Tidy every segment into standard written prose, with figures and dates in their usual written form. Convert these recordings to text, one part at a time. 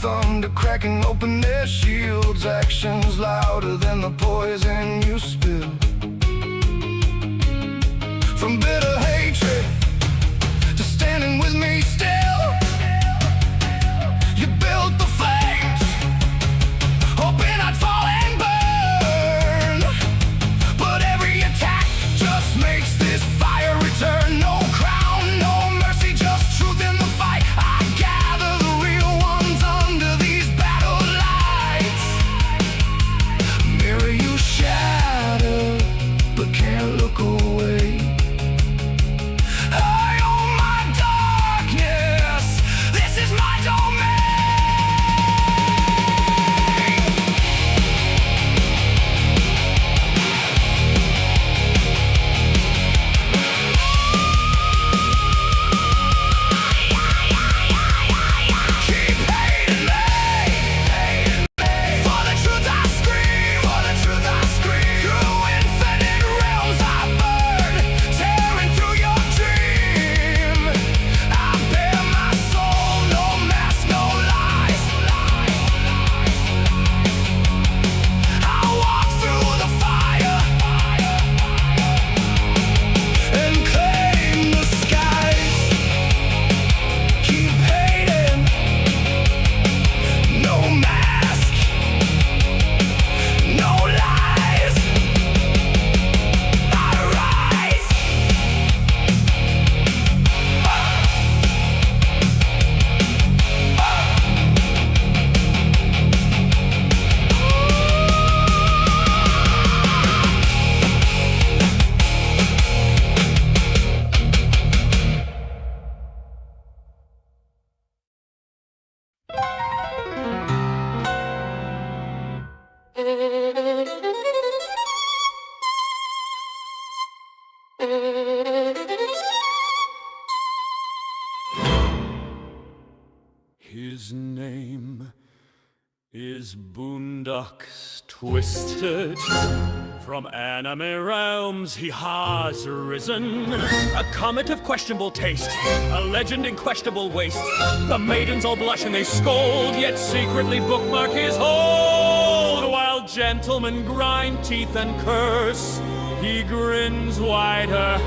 thunder cracking open their shields. Actions louder than the poison you spill. From bitter hatred to standing with me still, you built the flames, hoping I'd fall and burn. But every attack just makes this fire return. No crown, no mercy, just truth in the fight. I gather the real ones under these battle lights. Mirror you shatter, but can't look away. I own my darkness, this is my domain. Keep hating me, for the truth I scream, for the truth I scream. Through infinite realms I burn, tearing through your dream. I bear my soul, no mask, no lies. I walk through the fire and claim the skies. Keep hating, no mask, no lies. I rise. His name is Boondocks Twisted. From anime realms he has risen, a comet of questionable taste, a legend in questionable waste. The maidens all blush and they scold, yet secretly bookmark his hold. While gentlemen grind teeth and curse, he grins wider,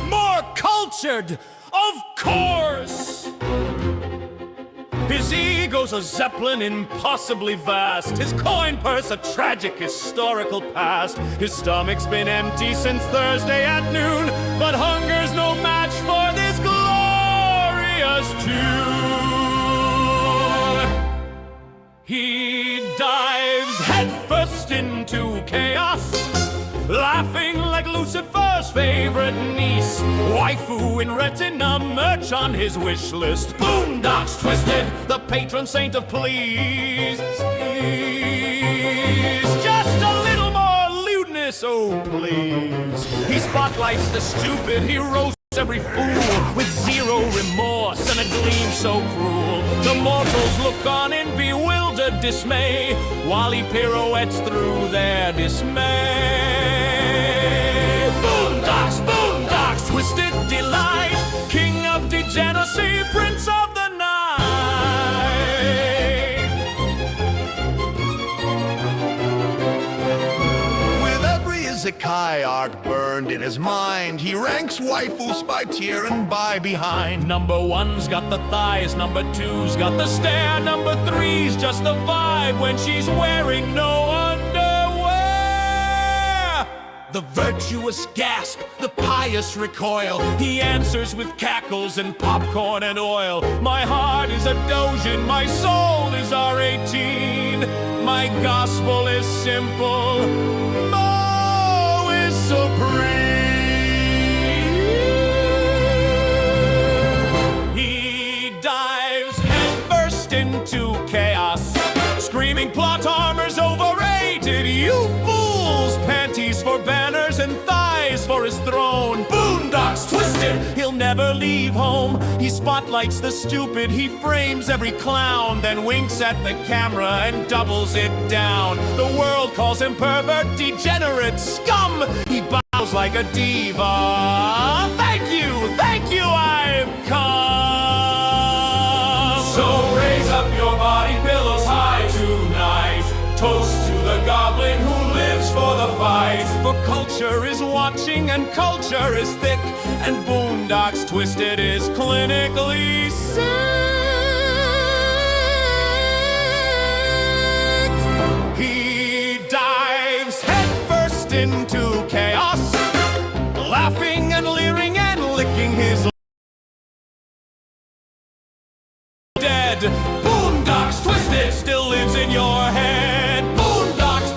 more cultured, of course. His ego's a zeppelin impossibly vast, his coin purse a tragic historical past. His stomach's been empty since Thursday at noon, but hunger's no match for this glorious tune. He dives headfirst into chaos, laughing like Lucifer's favorite niece. Waifu in retina, merch on his wish list. Boondocks Twisted, the patron saint of please. Just a little more lewdness, oh please. He spotlights the stupid, he roasts every fool with zero remorse and a gleam so cruel. The mortals look on in bewildered dismay while he pirouettes through their dismay. Boondocks, Boondocks, Twisted delight, king of degeneracy, prince of the night. With every isekai arc burned in his mind, he ranks waifus by tier and by behind. Number one's got the thighs, number two's got the stare, number three's just the vibe when she's wearing no underwear. The virtuous gasp, the pious recoil, he answers with cackles and popcorn and oil. My heart is a dojin, my soul is R18, my gospel is simple, Mo is supreme. He dives headfirst into chaos, screaming plot armor's overrated, you fools! Panties for banners and thighs for his throne. Boondocks Twisted, he'll never leave home. He spotlights the stupid, he frames every clown, then winks at the camera and doubles it down. The world calls him pervert, degenerate, scum. He bows like a diva. Thank you, I've come. So raise up your body pillow. for culture is watching, and culture is thick, and Boondocks Twisted is clinically sick. He dives headfirst into chaos, laughing and leering and licking his dead. Boondocks Twisted still lives in your head. Boondocks,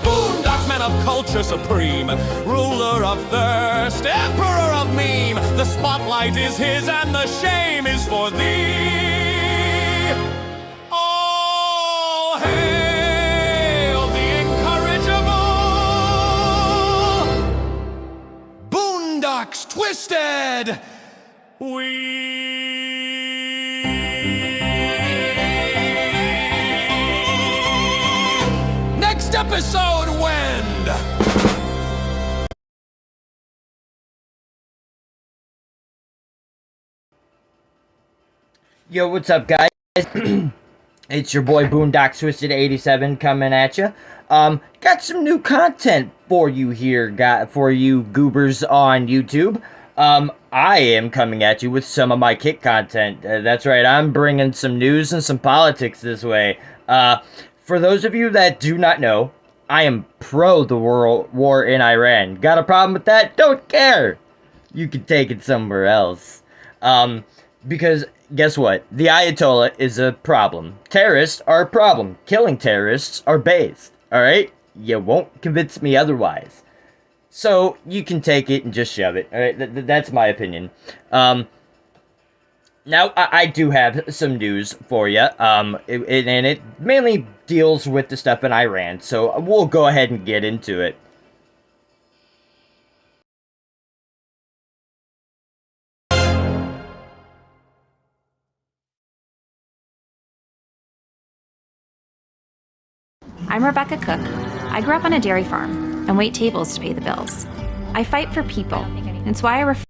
man of culture supreme, ruler of thirst, emperor of meme. The spotlight is his and the shame is for thee. All hail the incorrigible Boondocks Twisted. Next episode, Wend. Yo, what's up, guys? It's your boy Boondocks Twisted 87 coming at you. Got some new content for you here, for you goobers on YouTube. I am coming at you with some of my kick content. That's right, I'm bringing some news and some politics this way. For those of you that do not know, I am pro the world war in Iran. Got a problem with that? Don't care. You can take it somewhere else. Because guess what? The Ayatollah is a problem. Terrorists are a problem. Killing terrorists are based. Alright? You won't convince me otherwise. So, you can take it and just shove it. Alright? That's my opinion. Now, I do have some news for you. And it mainly deals with the stuff in Iran. So, we'll go ahead and get into it. I'm Rebecca Cook. I grew up on a dairy farm and wait tables to pay the bills. I fight for people. It's why I refer.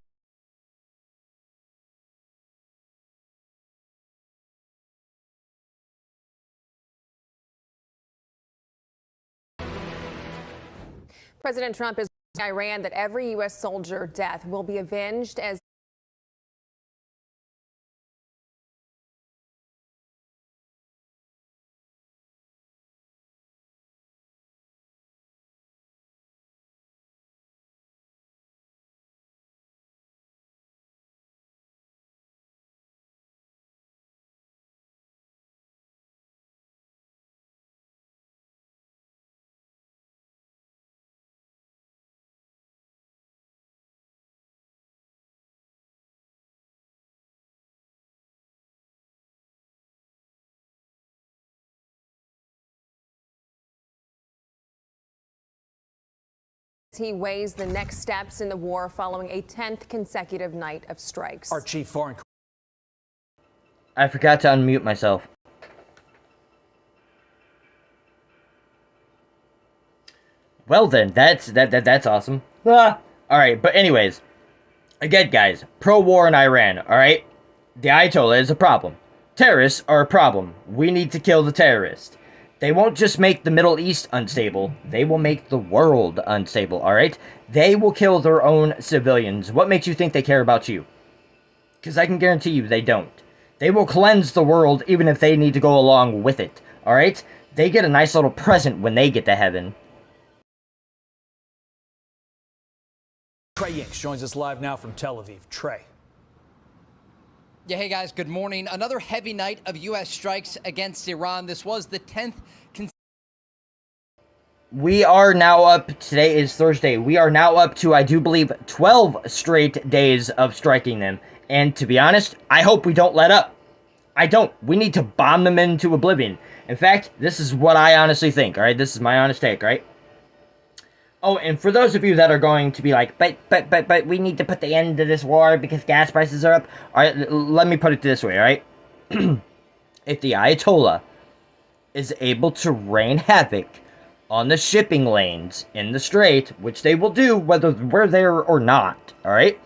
President Trump is warning Iran that every U.S. soldier death will be avenged as he weighs the next steps in the war following a 10th consecutive night of strikes. Our chief foreign. I forgot to unmute myself. Well then, that's awesome. Alright, but anyways. Again, guys, pro-war in Iran, alright? The Ayatollah is a problem. Terrorists are a problem. We need to kill the terrorists. They won't just make the Middle East unstable, they will make the world unstable, alright? They will kill their own civilians. What makes you think they care about you? Because I can guarantee you they don't. They will cleanse the world even if they need to go along with it, alright? They get a nice little present when they get to heaven. Trey Yinks joins us live now from Tel Aviv. Trey. Yeah, hey guys, good morning. Another heavy night of U.S. strikes against Iran. This was the 10th. We are now up, today is Thursday, we are now up to, I do believe, 12 straight days of striking them. And to be honest, I hope we don't let up. I don't. We need to bomb them into oblivion. In fact, this is what I honestly think, alright? This is my honest take, right? Oh, and for those of you that are going to be like, but we need to put the end to this war because gas prices are up. Alright, let me put it this way, alright? If the Ayatollah is able to rain havoc on the shipping lanes in the strait, which they will do whether we're there or not, alright?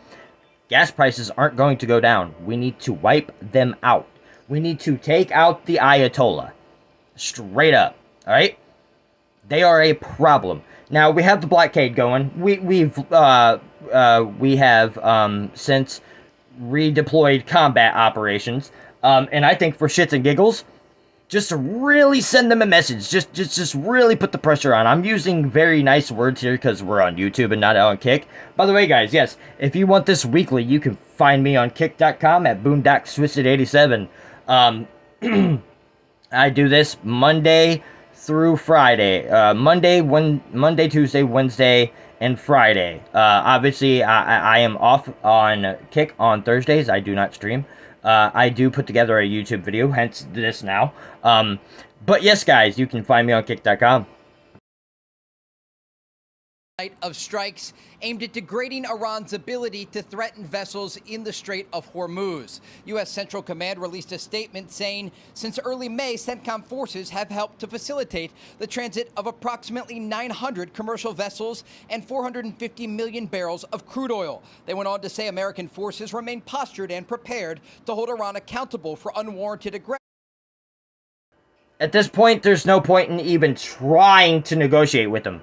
Gas prices aren't going to go down. We need to wipe them out. We need to take out the Ayatollah. Straight up, alright? They are a problem. Now we have the blockade going. We have since redeployed combat operations. And I think for shits and giggles, just to really send them a message, just really put the pressure on. I'm using very nice words here because we're on YouTube and not on Kick. By the way, guys, yes, if you want this weekly, you can find me on Kick.com at BoondockTwisted87. I do this Monday through Friday. Monday, Tuesday, Wednesday, and Friday. Obviously, I am off on Kick on Thursdays. I do not stream. I do put together a YouTube video, hence this now. But yes, guys, you can find me on Kick.com. Of strikes aimed at degrading Iran's ability to threaten vessels in the Strait of Hormuz. U.S. Central Command released a statement saying, since early May, CENTCOM forces have helped to facilitate the transit of approximately 900 commercial vessels and 450 million barrels of crude oil. They went on to say American forces remain postured and prepared to hold Iran accountable for unwarranted aggression. At this point, there's no point in even trying to negotiate with them.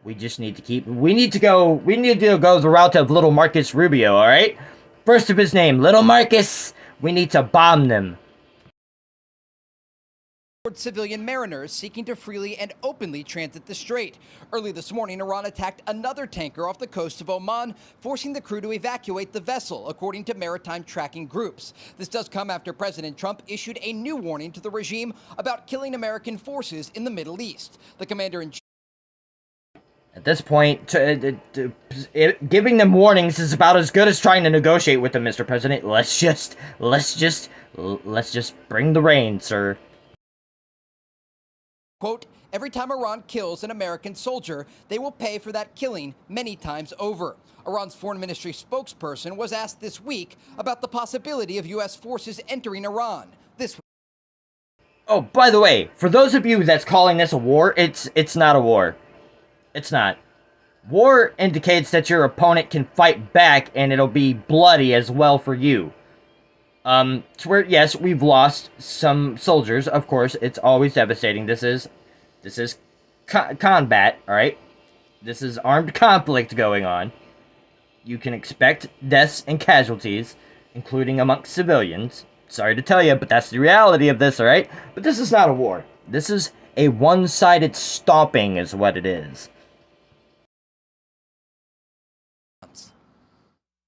We just need to we need to go the route of little Marcus Rubio, alright? First of his name, Little Marcus. We need to bomb them. Civilian mariners seeking to freely and openly transit the strait. Early this morning, Iran attacked another tanker off the coast of Oman, forcing the crew to evacuate the vessel, according to maritime tracking groups. This does come after President Trump issued a new warning to the regime about killing American forces in the Middle East. The commander-in-chief at this point, giving them warnings is about as good as trying to negotiate with them, Mr. President. Let's just bring the rain, sir. Quote, every time Iran kills an American soldier, they will pay for that killing many times over. Iran's foreign ministry spokesperson was asked this week about the possibility of U.S. forces entering Iran. Oh, by the way, for those of you that's calling this a war, it's not a war. It's not. War indicates that your opponent can fight back, and it'll be bloody as well for you. To where, yes, we've lost some soldiers, of course. It's always devastating. This is combat, alright? This is armed conflict going on. You can expect deaths and casualties, including amongst civilians. Sorry to tell you, but that's the reality of this, alright? But this is not a war. This is a one-sided stomping is what it is.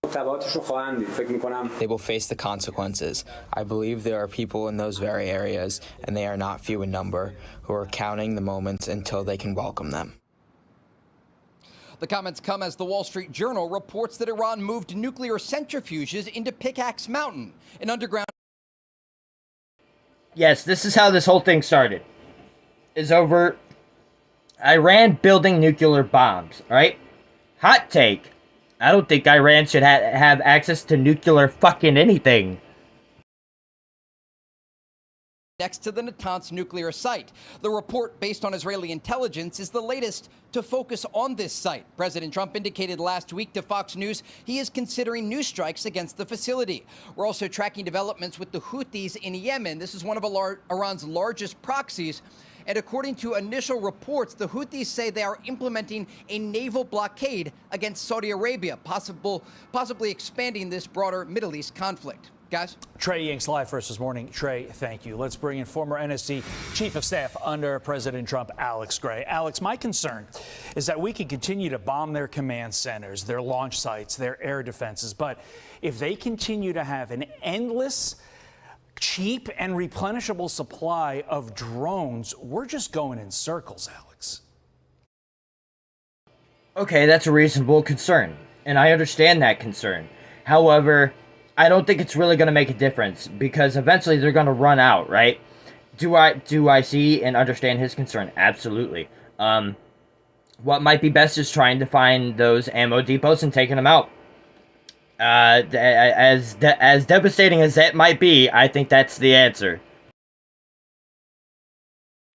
They will face the consequences. I believe there are people in those very areas, and they are not few in number, who are counting the moments until they can welcome them. The comments come as the Wall Street Journal reports that Iran moved nuclear centrifuges into Pickaxe Mountain, an underground... Yes, this is how this whole thing started. Is over Iran building nuclear bombs, alright? Hot take. I don't think Iran should have access to nuclear fucking anything. Next to the Natanz nuclear site. The report, based on Israeli intelligence, is the latest to focus on this site. President Trump indicated last week to Fox News he is considering new strikes against the facility. We're also tracking developments with the Houthis in Yemen. This is one of Iran's largest proxies. And according to initial reports, the Houthis say they are implementing a naval blockade against Saudi Arabia, possibly expanding this broader Middle East conflict. Guys? Trey Ying's live for us this morning. Trey, thank you. Let's bring in former NSC Chief of Staff under President Trump, Alex Gray. Alex, my concern is that we can continue to bomb their command centers, their launch sites, their air defenses, but if they continue to have an endless, cheap and replenishable supply of drones, we're just going in circles, Alex. Okay, that's a reasonable concern, and I understand that concern. However, I don't think it's really going to make a difference, because eventually they're going to run out, right? Do I see and understand his concern? Absolutely. What might be best is trying to find those ammo depots and taking them out. As devastating as that might be, I think that's the answer.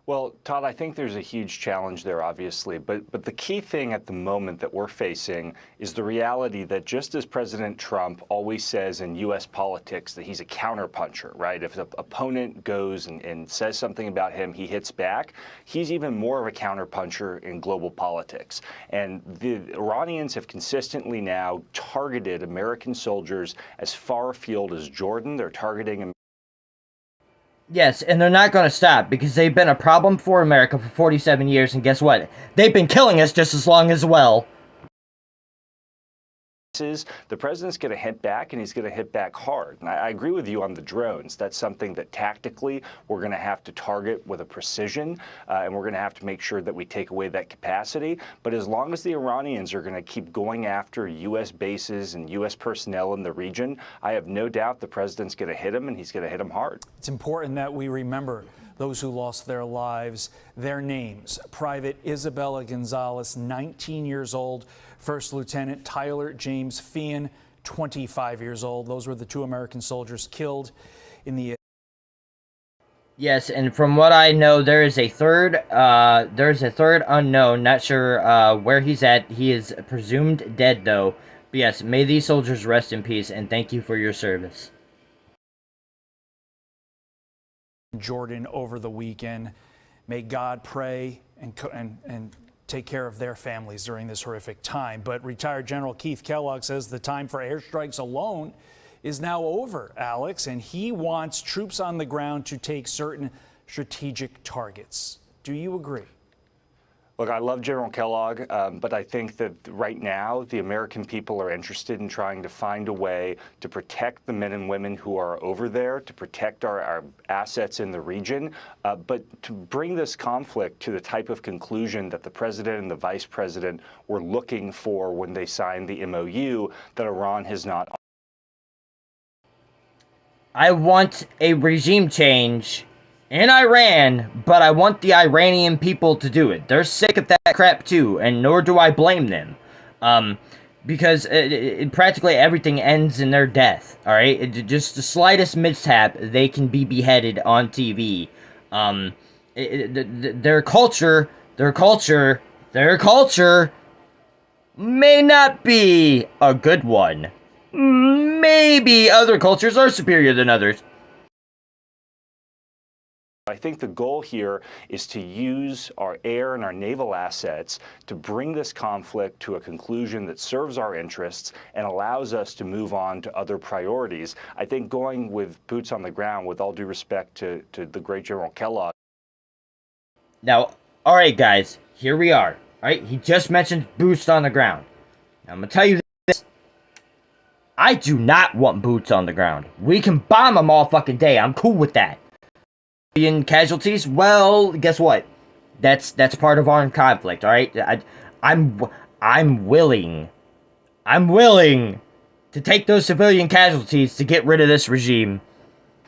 Well, Todd, I think there's a huge challenge there, obviously, but the key thing at the moment that we're facing is the reality that just as President Trump always says in U.S. politics that he's a counterpuncher, right? If an opponent goes and says something about him, he hits back. He's even more of a counterpuncher in global politics. And the Iranians have consistently now targeted American soldiers as far afield as Jordan. They're targeting Yes, and they're not going to stop because they've been a problem for America for 47 years, and guess what? They've been killing us just as long as well. The president's going to hit back, and he's going to hit back hard. And I agree with you on the drones. That's something that tactically we're going to have to target with a precision, and we're going to have to make sure that we take away that capacity. But as long as the Iranians are going to keep going after U.S. bases and U.S. personnel in the region, I have no doubt the president's going to hit them, and he's going to hit them hard. It's important that we remember those who lost their lives, their names. Private Isabella Gonzalez, 19 years old. First Lieutenant Tyler James Feehan, 25 years old. Those were the two American soldiers killed in the... Yes, and from what I know, there's a third unknown. Not sure where he's at. He is presumed dead, though. But yes, may these soldiers rest in peace, and thank you for your service. Jordan over the weekend. May God pray and take care of their families during this horrific time. But retired General Keith Kellogg says the time for airstrikes alone is now over, Alex, and he wants troops on the ground to take certain strategic targets. Do you agree? Look, I love General Kellogg, but I think that right now the American people are interested in trying to find a way to protect the men and women who are over there, to protect our assets in the region, but to bring this conflict to the type of conclusion that the president and the vice president were looking for when they signed the MOU that Iran has not. I want a regime change in Iran, but I want the Iranian people to do it. They're sick of that crap too, and nor do I blame them. Because practically everything ends in their death, alright? Just the slightest mishap, they can be beheaded on TV. Their culture may not be a good one. Maybe other cultures are superior than others. I think the goal here is to use our air and our naval assets to bring this conflict to a conclusion that serves our interests and allows us to move on to other priorities. I think going with boots on the ground, with all due respect to the great General Kellogg. Now, alright guys, here we are. Alright, he just mentioned boots on the ground. Now, I'm gonna tell you this. I do not want boots on the ground. We can bomb them all fucking day. I'm cool with that. Casualties? Well, guess what? That's part of armed conflict, alright? I'm willing to take those civilian casualties to get rid of this regime.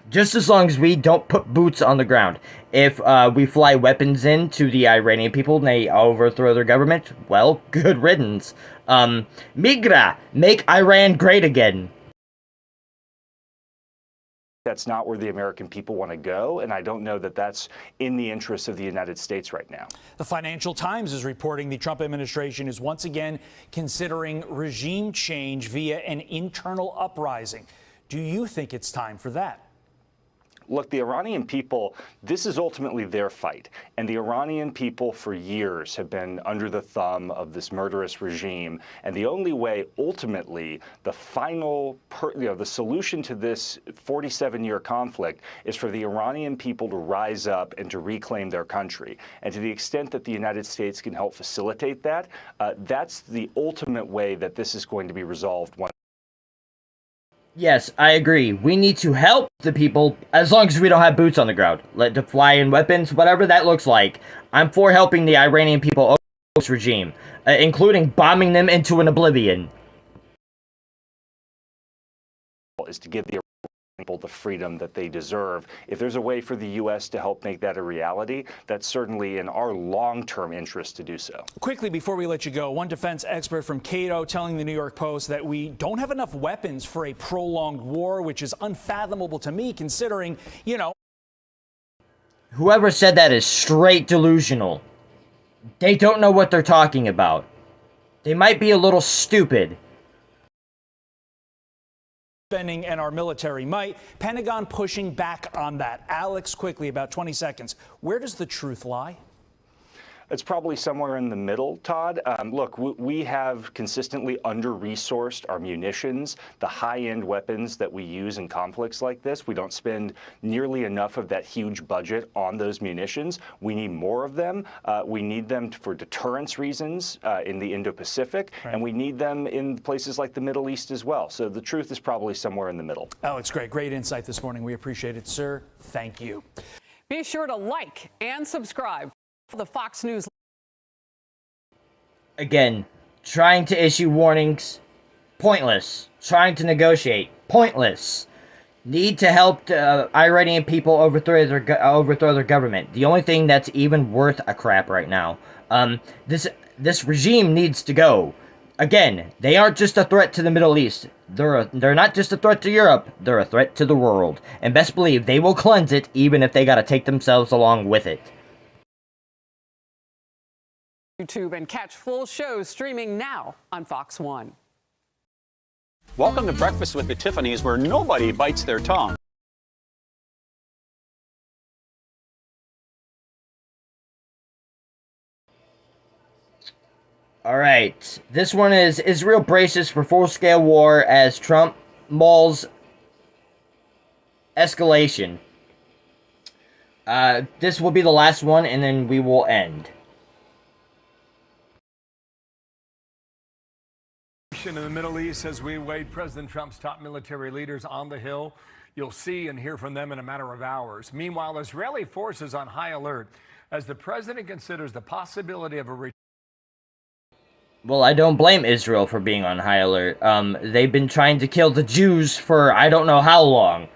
Just as long as we don't put boots on the ground. If we fly weapons in to the Iranian people and they overthrow their government, well, good riddance. Migra, make Iran great again. That's not where the American people want to go, and I don't know that that's in the interest of the United States right now. The Financial Times is reporting the Trump administration is once again considering regime change via an internal uprising. Do you think it's time for that? Look, the Iranian people, this is ultimately their fight. And the Iranian people for years have been under the thumb of this murderous regime. And the only way, ultimately, the final, the solution to this 47-year conflict is for the Iranian people to rise up and to reclaim their country. And to the extent that the United States can help facilitate that, that's the ultimate way that this is going to be resolved. Yes, I agree. We need to help the people as long as we don't have boots on the ground. Let to fly in weapons, whatever that looks like. I'm for helping the Iranian people over this regime, including bombing them into an oblivion. Is to give the people the freedom that they deserve. If there's a way for the U.S. to help make that a reality, that's certainly in our long-term interest to do so. Quickly, before we let you go, one defense expert from Cato telling the New York Post that we don't have enough weapons for a prolonged war, which is unfathomable to me, considering, you know. Whoever said that is straight delusional. They don't know what they're talking about. They might be a little stupid. Spending and our military might. Pentagon pushing back on that. Alex, quickly, about 20 seconds. Where does the truth lie? It's probably somewhere in the middle, Todd. Look, we have consistently under-resourced our munitions, the high-end weapons that we use in conflicts like this. We don't spend nearly enough of that huge budget on those munitions. We need more of them. We need them for deterrence reasons in the Indo-Pacific, and we need them in places like the Middle East as well. So the truth is probably somewhere in the middle. Alex, great insight this morning. We appreciate it, sir. Thank you. Be sure to like and subscribe to the Fox News. Again, trying to issue warnings, pointless. Trying to negotiate, pointless. Need to help Iranian people overthrow their government. The only thing that's even worth a crap right now. This regime needs to go. Again, they aren't just a threat to the Middle East. They're not just a threat to Europe. They're a threat to the world. And best believe they will cleanse it, even if they gotta take themselves along with it. YouTube and catch full shows streaming now on Fox 1. Welcome to Breakfast with the Tiffanys, where nobody bites their tongue. Alright, this one is Israel braces for full-scale war as Trump mulls escalation. This will be the last one, and then we will end. In the Middle East, as we await President Trump's top military leaders on the Hill, you'll see and hear from them in a matter of hours. Meanwhile, Israeli forces on high alert as the president considers the possibility of a Well, I don't blame Israel for being on high alert. They've been trying to kill the Jews for I don't know how long.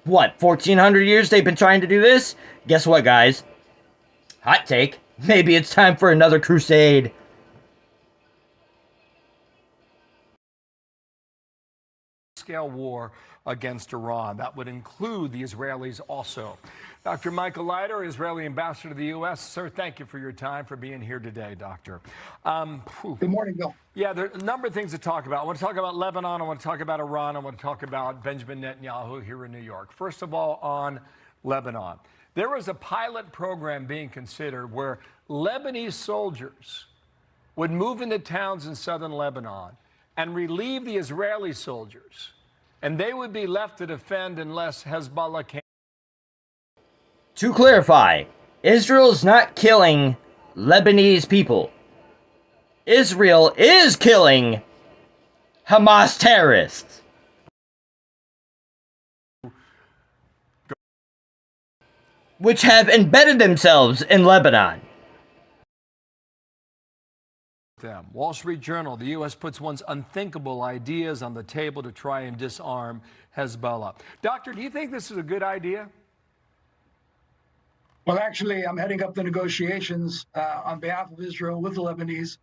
What, 1,400 years they've been trying to do this? Guess what, guys? Hot take. Maybe it's time for another crusade. scale war against Iran. That would include the Israelis also. Dr. Michael Leiter, Israeli ambassador to the U.S. Sir, thank you for your time, for being here today, Doctor. Good morning, Bill. Yeah, there are a number of things to talk about. I want to talk about Lebanon. I want to talk about Iran. I want to talk about Benjamin Netanyahu here in New York. First of all, on Lebanon. There was a pilot program being considered where Lebanese soldiers would move into towns in southern Lebanon and relieve the Israeli soldiers, and they would be left to defend unless Hezbollah came. To clarify, Israel is not killing Lebanese people. Israel is killing Hamas terrorists. Which have embedded themselves in Lebanon. Them. Wall Street Journal, the U.S. puts one's unthinkable ideas on the table to try and disarm Hezbollah. Doctor, do you think this is a good idea? Well, actually, I'm heading up the negotiations on behalf of Israel with the Lebanese.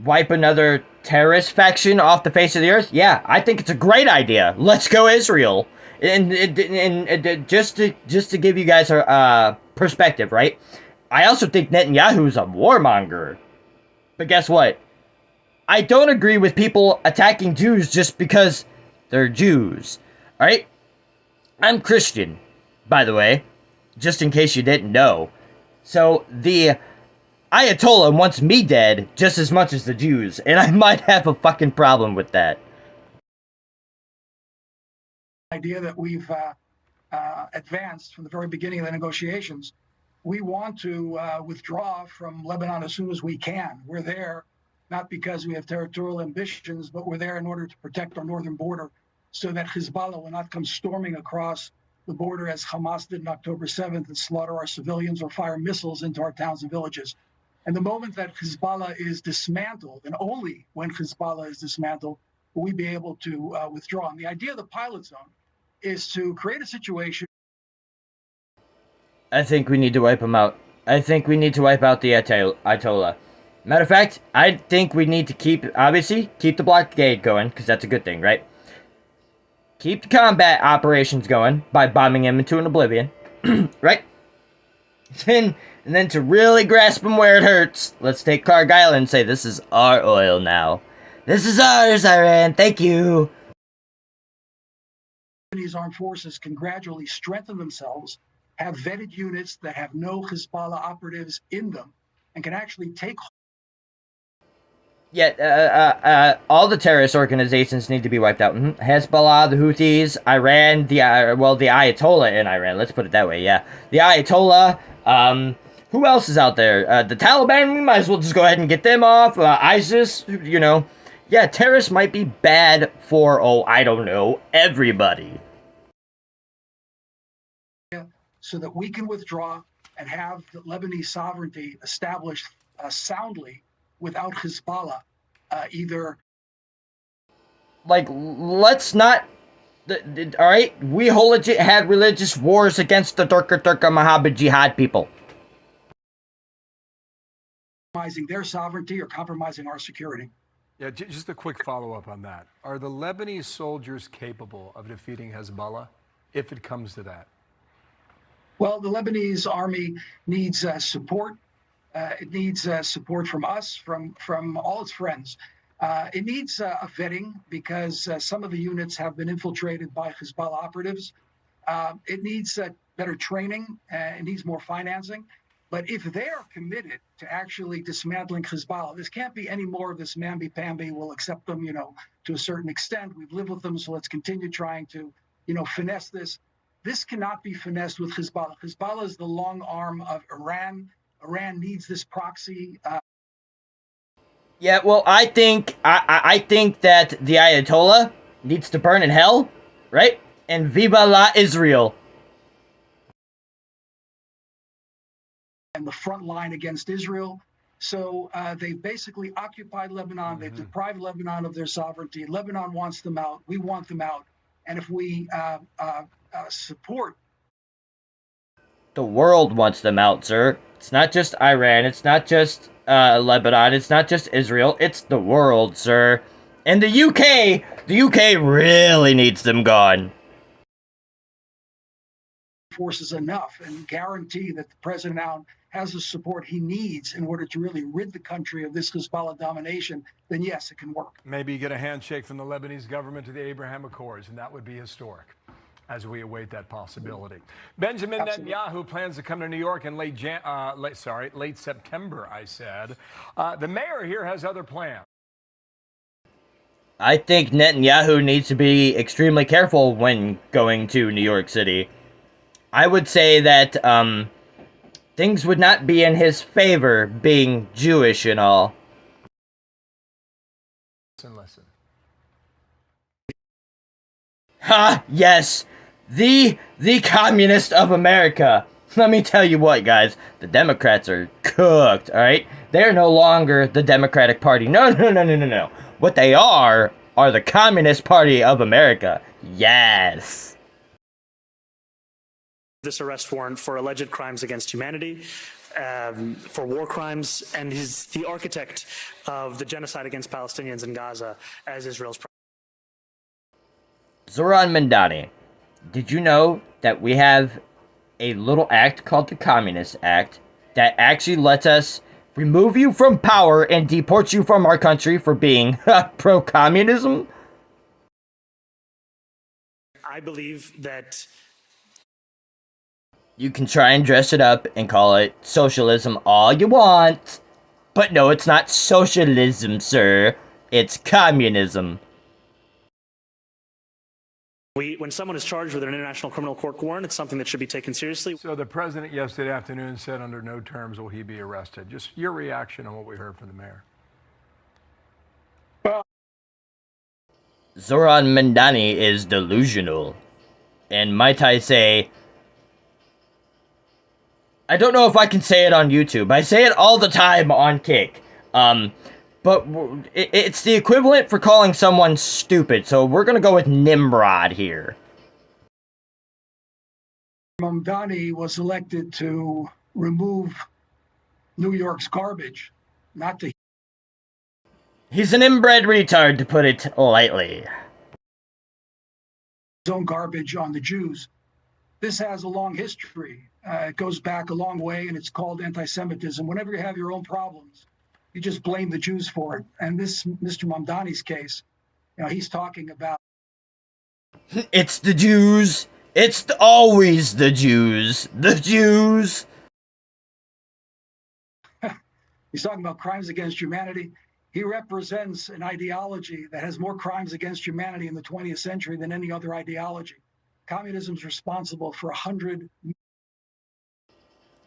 Wipe another terrorist faction off the face of the earth? Yeah, I think it's a great idea. Let's go Israel. And just to give you guys a perspective, right? I also think Netanyahu's a warmonger. But guess what? I don't agree with people attacking Jews just because they're Jews. Alright? I'm Christian, by the way. Just in case you didn't know. So, the Ayatollah wants me dead just as much as the Jews. And I might have a fucking problem with that. Idea that we've advanced from the very beginning of the negotiations. We want to withdraw from Lebanon as soon as we can. We're there not because we have territorial ambitions, but we're there in order to protect our northern border so that Hezbollah will not come storming across the border as Hamas did on October 7th and slaughter our civilians or fire missiles into our towns and villages. And the moment that Hezbollah is dismantled, and only when Hezbollah is dismantled, will we be able to withdraw. And the idea of the pilot zone is to create a situation. I think we need to wipe him out. I think we need to wipe out the Ayatollah. Matter of fact, I think we need to keep the blockade going, because that's a good thing, right? keep the combat operations going by bombing him into an oblivion, right? And then to really grasp him where it hurts, let's take Cargill and say, this is our oil now. This is ours, Iran. Thank you. These armed forces can gradually strengthen themselves, have vetted units that have no Hezbollah operatives in them, and can actually take. Yeah, all the terrorist organizations need to be wiped out. Hezbollah, the Houthis, Iran, the Ayatollah in Iran. Let's put it that way. Yeah, the Ayatollah. Who else is out there? The Taliban. We might as well just go ahead and get them off. ISIS. You know, yeah, terrorists might be bad for I don't know, everybody. So that we can withdraw and have the Lebanese sovereignty established soundly without Hezbollah, either. Like, let's not. All right, we had religious wars against the Turka Mahabad Jihad people. Compromising their sovereignty or compromising our security. Yeah, just a quick follow-up on that. Are the Lebanese soldiers capable of defeating Hezbollah if it comes to that? Well, the Lebanese army needs support. It needs support from us, from all its friends. It needs a vetting because some of the units have been infiltrated by Hezbollah operatives. It needs better training. It needs more financing. But if they are committed to actually dismantling Hezbollah, this can't be any more of this mamby-pamby. We'll accept them, to a certain extent. We've lived with them, so let's continue trying to, finesse this. This cannot be finessed with Hezbollah. Hezbollah is the long arm of Iran. Iran needs this proxy. Yeah, well, I think that the Ayatollah needs to burn in hell, right? And Viva la Israel. And the front line against Israel. So they've basically occupied Lebanon. They've deprived Lebanon of their sovereignty. Lebanon wants them out. We want them out. And if we support. The world wants them out, sir. It's not just Iran. It's not just Lebanon. It's not just Israel. It's the world, sir. And the UK really needs them gone. Forces enough and guarantee that the president now has the support he needs in order to really rid the country of this Hezbollah domination, then yes, it can work. Maybe you get a handshake from the Lebanese government to the Abraham Accords, and that would be historic as we await that possibility. Benjamin Netanyahu plans to come to New York in late September, I said. The mayor here has other plans. I think Netanyahu needs to be extremely careful when going to New York City. I would say that things would not be in his favor being Jewish and all. Listen. Ha! Yes! The communist of America. Let me tell you what, guys. The Democrats are cooked, alright? They're no longer the Democratic Party. No. What they are the Communist Party of America. Yes! This arrest warrant for alleged crimes against humanity, for war crimes, and he's the architect of the genocide against Palestinians in Gaza as Israel's president. Zoran Mandani, did you know that we have a little act called the Communist Act that actually lets us remove you from power and deport you from our country for being pro-communism? I believe that you can try and dress it up and call it socialism all you want, but no, it's not socialism, sir. It's communism. When someone is charged with an international criminal court warrant, it's something that should be taken seriously. So the president yesterday afternoon said under no terms will he be arrested. Just your reaction on what we heard from the mayor. Zoran Mandani is delusional. And might I say, I don't know if I can say it on YouTube. I say it all the time on Kick. But it's the equivalent for calling someone stupid, so we're gonna go with Nimrod here. Mamdani was elected to remove New York's garbage, not to. He's an inbred retard, to put it lightly. his own garbage on the Jews. This has a long history. It goes back a long way, and it's called anti-Semitism. Whenever you have your own problems, you just blame the Jews for it. And this Mr. Mamdani's case, he's talking about it's the Jews. It's always the Jews. The Jews. He's talking about crimes against humanity. He represents an ideology that has more crimes against humanity in the 20th century than any other ideology. Communism is responsible for 100.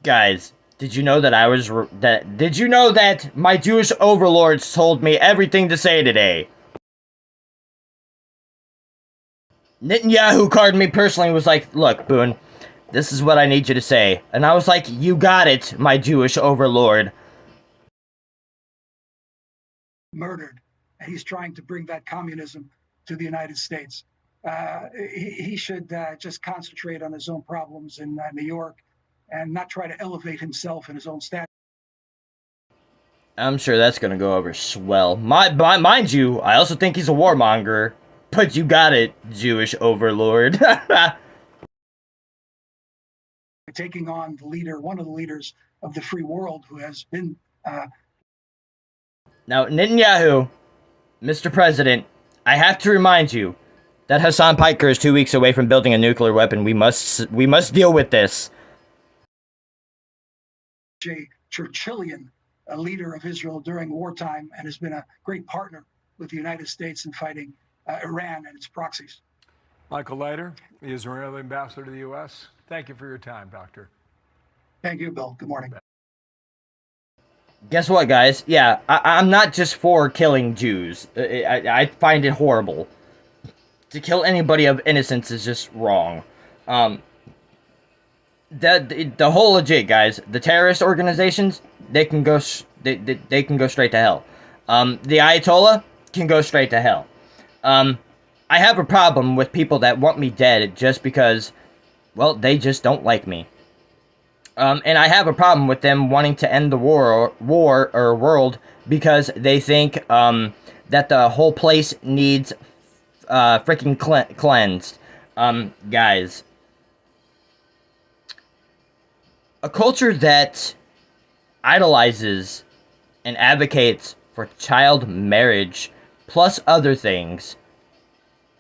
Guys, did you know that did you know that my Jewish overlords told me everything to say today? Netanyahu called me personally and was like, look, Boone, this is what I need you to say. And I was like, you got it, my Jewish overlord. Murdered, and he's trying to bring that communism to the United States. He should just concentrate on his own problems in New York and not try to elevate himself in his own status. I'm sure that's gonna go over swell. Mind you, I also think he's a warmonger. But you got it, Jewish overlord. Taking on the leader, one of the leaders of the free world, who has been... Now, Netanyahu, Mr. President, I have to remind you that Hassan Piker is 2 weeks away from building a nuclear weapon. We must deal with this. Churchillian, a leader of Israel during wartime, and has been a great partner with the United States in fighting Iran and its proxies. Michael Leiter, the Israeli ambassador to the U.S. Thank you for your time, Doctor. Thank you, Bill. Good morning. Guess what, guys? Yeah, I'm not just for killing Jews. I find it horrible. To kill anybody of innocence is just wrong. The whole legit, guys. The terrorist organizations, they can go they can go straight to hell. The Ayatollah can go straight to hell. I have a problem with people that want me dead just because, well, they just don't like me. And I have a problem with them wanting to end the world because they think that the whole place needs freaking cleansed. Guys, a culture that idolizes and advocates for child marriage plus other things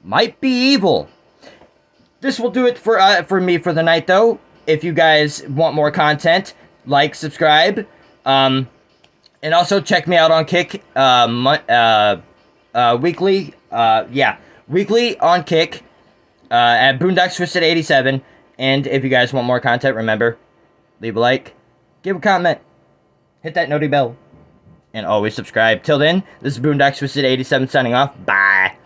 might be evil. This will do it for me for the night, though. If you guys want more content, like, subscribe, and also check me out on Kick, weekly, weekly on Kick, at Boondocks Twisted 87, and if you guys want more content, remember, leave a like, give a comment, hit that noti bell, and always subscribe. Till then, this is Boondocks Twisted 87 signing off, bye!